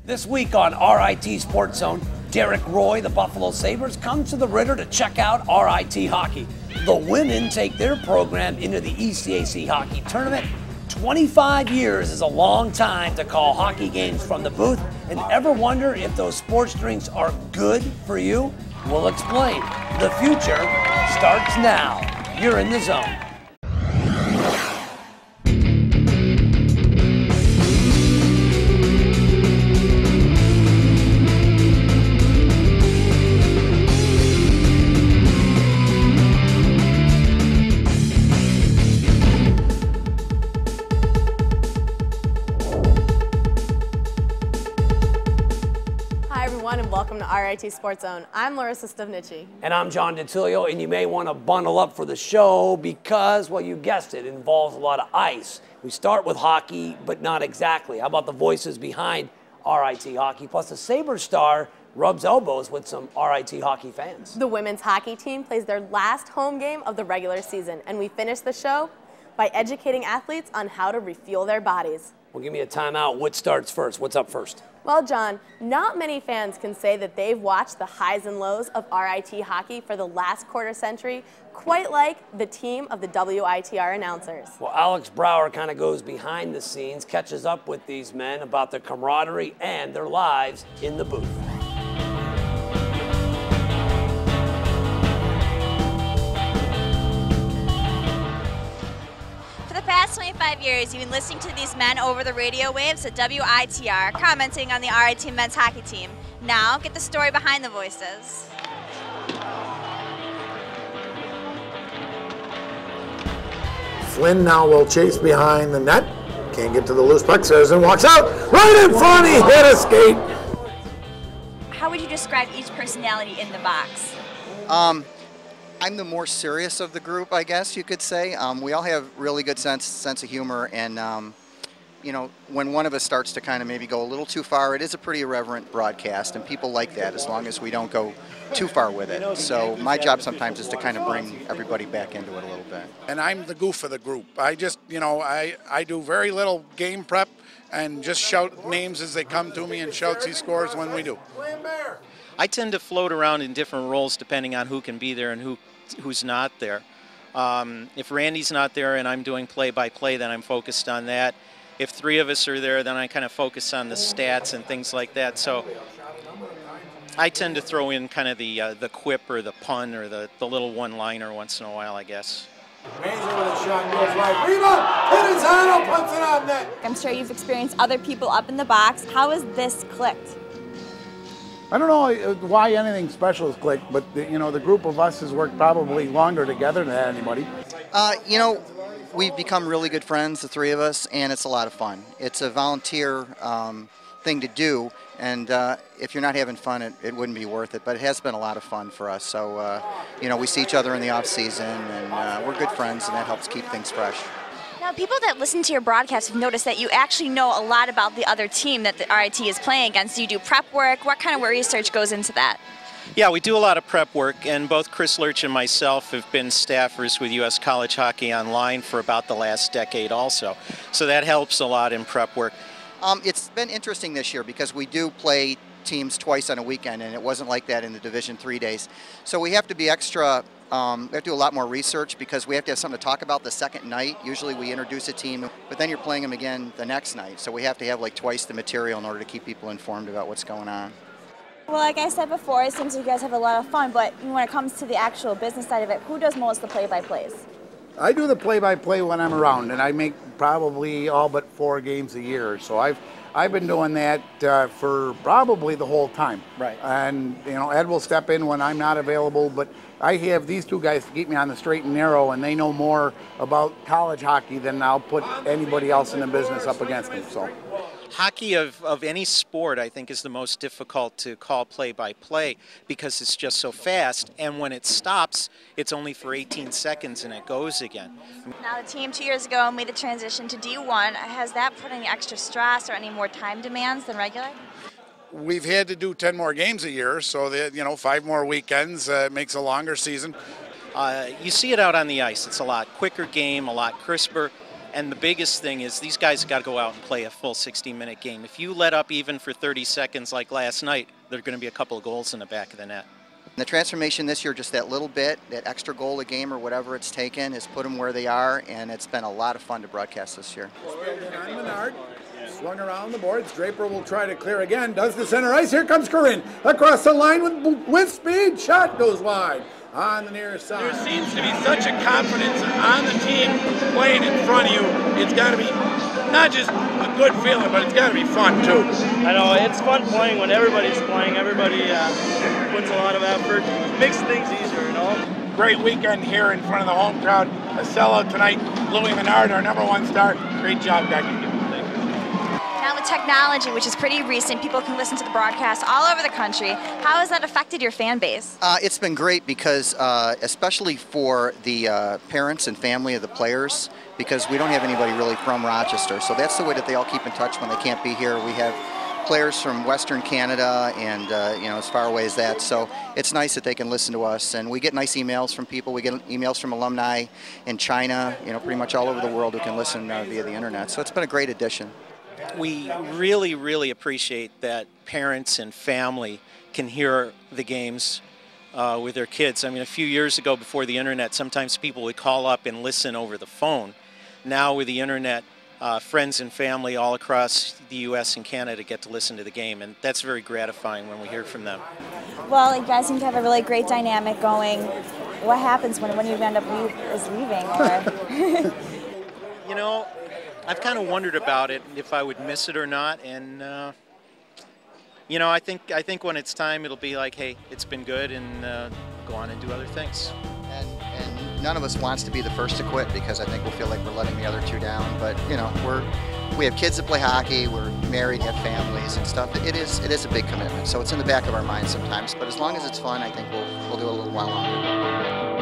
This week on RIT Sportszone, Derek Roy, the Buffalo Sabres, comes to the Ritter to check out RIT Hockey. The women take their program into the ECAC Hockey Tournament. 25 years is a long time to call hockey games from the booth. And ever wonder if those sports drinks are good for you? We'll explain. The future starts now. You're in the zone. And welcome to RIT Sportszone. I'm Larissa Stavnici. And I'm John DiTilio, and you may want to bundle up for the show because, well, you guessed it, it involves a lot of ice. We start with hockey, but not exactly. How about the voices behind RIT Hockey? Plus, the Sabres star rubs elbows with some RIT Hockey fans. The women's hockey team plays their last home game of the regular season, and we finish the show by educating athletes on how to refuel their bodies. Well, give me a timeout. What starts first? What's up first? Well, John, not many fans can say that they've watched the highs and lows of RIT Hockey for the last quarter century, quite like the team of the WITR announcers. Well, Alex Brower kind of goes behind the scenes, catches up with these men about their camaraderie and their lives in the booth. For the past 25 years, you've been listening to these men over the radio waves at WITR, commenting on the RIT men's hockey team. Now, get the story behind the voices. Flynn now will chase behind the net. Can't get to the loose puck, and walks out. Right in front, he hit a skate. How would you describe each personality in the box? I'm the more serious of the group, I guess you could say. We all have really good sense of humor, and you know, when one of us starts to kind of maybe go a little too far, it is a pretty irreverent broadcast, and people like that as long as we don't go too far with it. So my job sometimes is to kind of bring everybody back into it a little bit. And I'm the goof of the group. I just, you know, I do very little game prep and just shout names as they come to me and shouts he scores when we do. I tend to float around in different roles depending on who can be there and who's not there. If Randy's not there and I'm doing play-by-play, then I'm focused on that. If three of us are there, then I kind of focus on the stats and things like that. So I tend to throw in kind of the quip or the pun or the little one-liner once in a while, I guess. Razor with a shot, goes right. Rebound! Pinizano puts it on net. I'm sure you've experienced other people up in the box. How has this clicked? I don't know why anything special has clicked, but you know, the group of us has worked probably longer together than anybody. You know, we've become really good friends, the three of us, and it's a lot of fun. It's a volunteer thing to do, and if you're not having fun, it wouldn't be worth it. But it has been a lot of fun for us. So, you know, we see each other in the off season, and we're good friends, and that helps keep things fresh. Now, people that listen to your broadcast have noticed that you actually know a lot about the other team that the RIT is playing against. Do you do prep work? What kind of research goes into that? Yeah, we do a lot of prep work, and both Chris Lurch and myself have been staffers with U.S. College Hockey Online for about the last decade also. So that helps a lot in prep work. It's been interesting this year because we do play teams twice on a weekend, and it wasn't like that in the Division III days. So we have to be extra, we have to do a lot more research because we have to have something to talk about the second night. Usually we introduce a team, but then you're playing them again the next night. So we have to have like twice the material in order to keep people informed about what's going on. Well, like I said before, it seems you guys have a lot of fun, but when it comes to the actual business side of it, who does most of the play-by-plays? I do the play-by-play when I'm around, and I make probably all but 4 games a year. So I've been doing that for probably the whole time. Right. And you know, Ed will step in when I'm not available, but I have these two guys to keep me on the straight and narrow, and they know more about college hockey than I'll put anybody else in the business up against them. So. Hockey of any sport, I think, is the most difficult to call play-by-play because it's just so fast, and when it stops, it's only for 18 seconds and it goes again. Now, the team 2 years ago made the transition to D1. Has that put any extra stress or any more time demands than regular? We've had to do 10 more games a year, so that, you know, 5 more weekends makes a longer season. You see it out on the ice. It's a lot quicker game, a lot crisper. And the biggest thing is these guys have got to go out and play a full 60-minute game. If you let up even for 30 seconds like last night, there are going to be a couple of goals in the back of the net. The transformation this year, just that little bit, that extra goal a game or whatever it's taken, has put them where they are, and it's been a lot of fun to broadcast this year. On Menard, swung around the boards. Draper will try to clear again. Does the center ice. Here comes Corinne across the line with speed. Shot goes wide on the near side. There seems to be such a confidence on the team playing in front of you. It's got to be not just a good feeling, but it's got to be fun too. I know it's fun playing when everybody's playing. Everybody puts a lot of effort. Makes things easier, you know. Great weekend here in front of the home crowd. A sellout tonight. Louis Menard, our #1 star. Great job, guys. Now with technology, which is pretty recent, people can listen to the broadcast all over the country. How has that affected your fan base? It's been great because, especially for the parents and family of the players, because we don't have anybody really from Rochester. So that's the way that they all keep in touch when they can't be here. We have players from Western Canada and you know, as far away as that. So it's nice that they can listen to us, and we get nice emails from people. We get emails from alumni in China, you know, pretty much all over the world who can listen via the internet. So it's been a great addition. We really, really appreciate that parents and family can hear the games with their kids. I mean, a few years ago before the internet, sometimes people would call up and listen over the phone. Now with the internet, friends and family all across the U.S. and Canada get to listen to the game, and that's very gratifying when we hear from them. Well, you guys seem to have a really great dynamic going. What happens when you end up leaving? Or You know, I've kind of wondered about it, if I would miss it or not, and you know, I think when it's time, it'll be like, hey, it's been good, and go on and do other things. And none of us wants to be the first to quit, because I think we'll feel like we're letting the other two down. But you know, we have kids that play hockey, we're married, have families and stuff. It is a big commitment, so it's in the back of our minds sometimes. But as long as it's fun, I think we'll do it a little while longer.